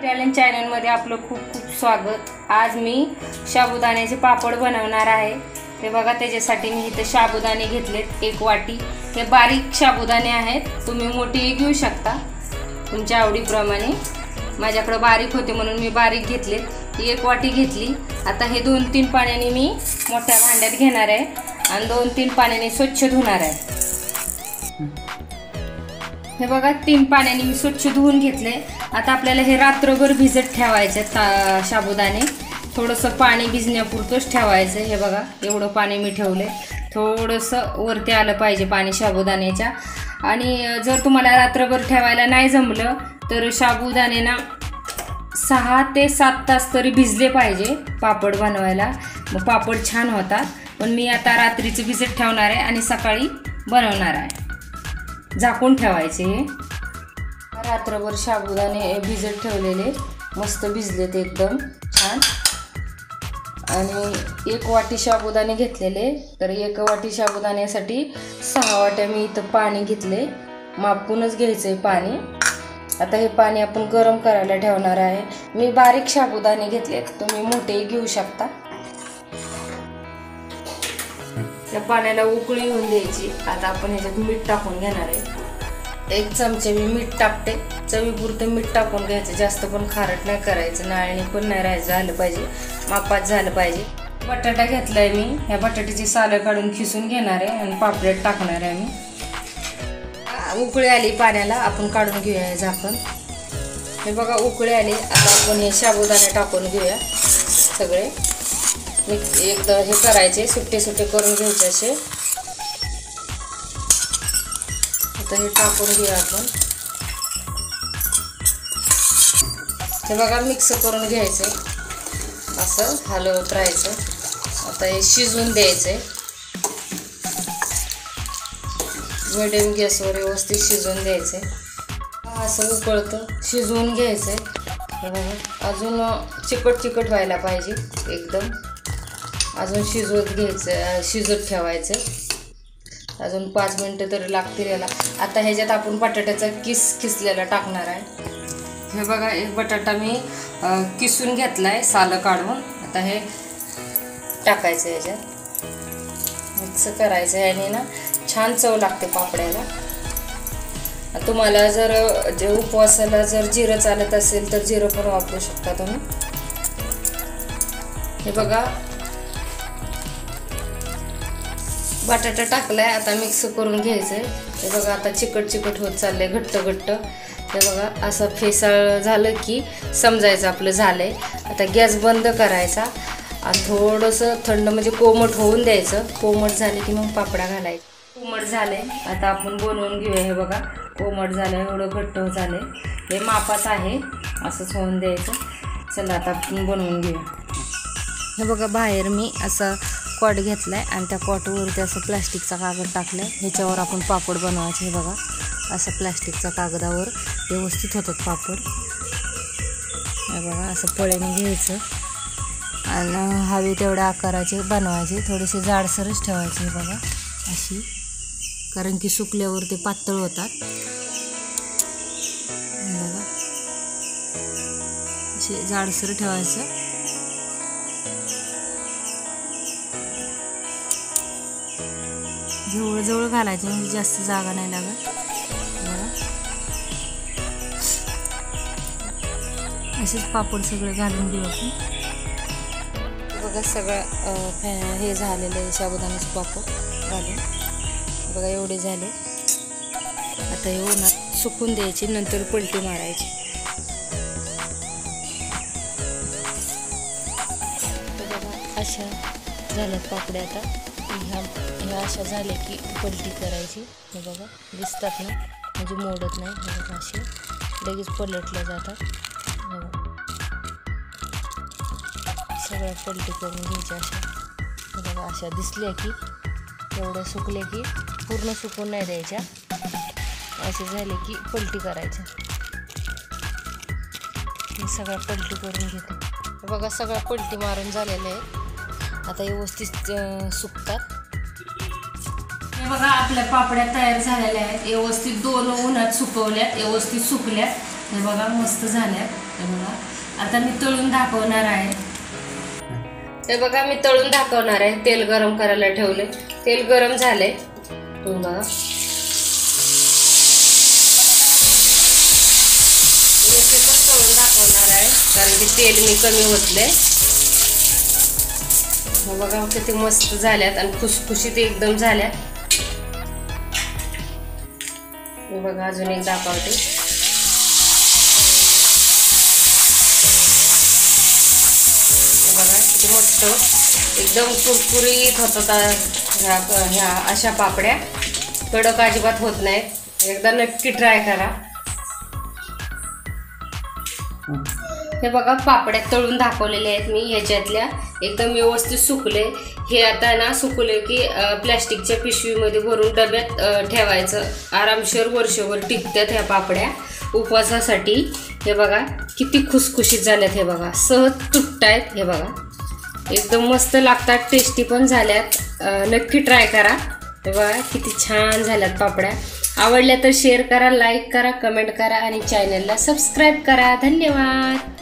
Talent चॅनलमध्ये आपलं खूप खूप स्वागत। आज मी साबुदाण्याचे पापड बनवणार आहे। हे बघा, त्याच्यासाठी मी इथे साबुदाणे घेतलेत 1 वाटी। हे बारीक साबुदाणे आहेत, तुम्ही मोठी घेऊ शकता तुमच्या आवडीप्रमाणे। माझ्याकडे बारीक होते म्हणून मी बारीक घेतलेत। 1 वाटी घेतली। आता हे 2-3 पाण्याने मी मोठ्या भांड्यात घेणार आहे आणि 2-3 पाण्याने स्वच्छ धुणार आहे। हे बघा, 3 पाण्याने मी स्वच्छ धुवून घेतले। आता आपल्याला हे रात्रभर भिजत ठेवायचे साबुदाणे। थोडंसं पाणी भिजण्यापुरतंच ठेवायचं। हे बघा, एवढं पाणी मी ठेवले। थोडंसं वरती आलं पाहिजे पाणी साबुदाण्याच्या। आणि जर तुम्हाला रात्रभर ठेवायला नाही जमलं तर साबुदाणे ना 6 ते 7 तास तरी भिजले पाहिजे पापड बनवायला, मग पापड छान होतात। पण मी आता रात्रीचं भिजत ठेवणार आहे आणि सकाळी बनवणार आहे। झाकून ठेवायचे। रात्रभर साबुदाणे भिजत ठेवलेले मस्त भिजलेत एकदम छान। आणि 1 वाटी साबुदाणे घेतलेले, तर 1 वाटी साबुदाण्यासाठी 6 वाट्या मी इथं पाणी घेतले। मापूनच घ्यायचंय पाणी। आता हे पाणी आपण गरम करायला ठेवणार आहे। मी बारीक साबुदाणे घेतलेत, तुम्ही मोठे घेऊ शकता। त्या पाण्याला उकळी येऊन द्यायची। आता आपण ह्याच्यात मीठ टाकून घेणार आहे। 1 चमचे मी मीठ टाकते। चवीपुरतं मीठ टाकून घ्यायचं, जास्त पण खारट नाही करायचं, नाळणी पण नाही राहायचं, झालं पाहिजे मापात झालं पाहिजे। बटाटा घेतलाय मी, ह्या बटाट्याची सालं काढून खिसून घेणार आहे आणि पापड्यात टाकणार आहे मी। उकळी आली पाण्याला, आपण काढून घेऊया झाकण। हे बघा, उकळी आली। आता आपण हे साबुदाणे टाकून घेऊया सगळे। एकदा हे करायचे, सुट्टे सुट्टे करून घ्यायचे असे। आता हे टाकून घेऊया आपण। हे बघा, मिक्स करून घ्यायचं, असं हलवत राहायचं। आता हे शिजवून द्यायचंय मिडियम गॅसवर, व्यवस्थित शिजवून द्यायचंय। असं उकळतं शिजवून घ्यायचंय। हे बघा, अजून चिकट चिकट व्हायला पाहिजे एकदम, अजून शिजवत घ्यायचं, शिजत ठेवायचं। अजून 5 मिनटं तरी लागतील याला। आता ह्याच्यात आपण बटाट्याचा किसलेला टाकणार आहे। हे बघा, 1 बटाटा मी किसून घेतलाय सालं काढून। आता हे टाकायचं ह्याच्यात, मिक्स करायचं आणि ना छान चव लागते पापड्याला। तुम्हाला जर उपवासाला जर जिरं चालत असेल तर जिरं पण वापरू शकता तुम्ही। हे बघा, बटाटा टाकलाय, आता मिक्स करून घ्यायचंय। हे बघा, आता चिकट चिकट होत चाललंय, घट्ट घट्ट। हे बघा, असं फेसाळ झालं की समजायचं आपलं झालंय। आता गॅस बंद करायचा आणि थोडंसं थंड म्हणजे कोमट होऊन द्यायचं। कोमट झाले की मग पापडा घालायचा। कोमट झाले, आता आपण बनवून घेऊया। हे बघा, कोमट झालं, एवढं घट्ट झालंय, हे मापात आहे, असंच होऊन द्यायचं। चला आता आपण बनवून घेऊया। हे बघा, बाहेर मी असं कॉट घेतलाय आणि त्या कॉटवरती असं प्लास्टिकचा कागद टाकलाय, ह्याच्यावर आपण पापड बनवायचे। हे बघा, असं प्लास्टिकच्या कागदावर व्यवस्थित होतात पापड। हे बघा, असं पळीने घ्यायचं आणि हवे तेवढ्या आकाराचे बनवायचे, थोडेसे जाडसरच ठेवायचे। हे बघा, अशी, कारण की सुकल्यावर ते पातळ होतात। बघा, असे जाडसर ठेवायचं। जवळ घालायचे म्हणजे जास्त जागा नाही लागत। बघा, असेच पापड सगळे घालून घेऊ आपण। बघा, सगळं हे झालेलं आहे साबुदाण्याचे पापड घालून। बघा, एवढे झाले। आता हे उन्हात सुकून द्यायचे, नंतर पलटी मारायची। बघा, अशा झाल्यात पापड्या। आता ह्या अशा झाल्या की पलटी करायची। हे बघा, दिसतात ना, म्हणजे मोडत नाही। हे बघा, असे लगेच पलटल्या जातात। सगळ्या पलटी करून घ्यायच्या अशा। हे बघा, अशा दिसल्या की, एवढ्या सुकल्या की पूर्ण सुकून नाही द्यायच्या, असे झाले की पलटी करायच्या। मी सगळ्या पलटी करून घेते। हे बघा, सगळ्या पलटी मारून झालेल्या आहेत, आता व्यवस्थित सुकतात। हे बघा, आपल्या पापड्या तयार झालेल्या आहेत, व्यवस्थित 2 उन्हात सुकवल्यात, व्यवस्थित सुकल्यात। हे बघा, मस्त झाल्यात। हे बघा आता मी तळून दाखवणार आहे. हे बघा मी तळून दाखवणार आहे. तेल गरम करायला ठेवले. तेल गरम झाले. बघा तळून दाखवणार आहे कारण की तेल मी कमी होतले. बघा किती मस्त झाल्यात आणि खुसखुशीत एकदम झाल्यात. बघा अजून एक दाखवते. बघा किती मस्त एकदम कुरकुरीत होतात ह्या अशा पापड्या. कडक अजिबात होत नाहीत. एकदा नक्की ट्राय करा. हे बघा पापड्या तळून दाखवलेल्या आहेत मी. ह्याच्यातल्या एकदम व्यवस्थित सुकले. हे आता ना सुकले की प्लॅस्टिकच्या पिशवीमध्ये भरून डब्यात ठेवायचं. आरामशीर वर्षभर टिकतात ह्या पापड्या उपवासासाठी. हे बघा किती खुसखुशीत झाल्यात. हे बघा सहज तुटतायत. हे बघा एकदम मस्त लागतात. टेस्टी पण झाल्यात. नक्की ट्राय करा. हे बघा किती छान झाल्यात पापड्या. आवडल्या तर शेअर करा, लाईक करा, कमेंट करा आणि चॅनलला सबस्क्राईब करा. धन्यवाद.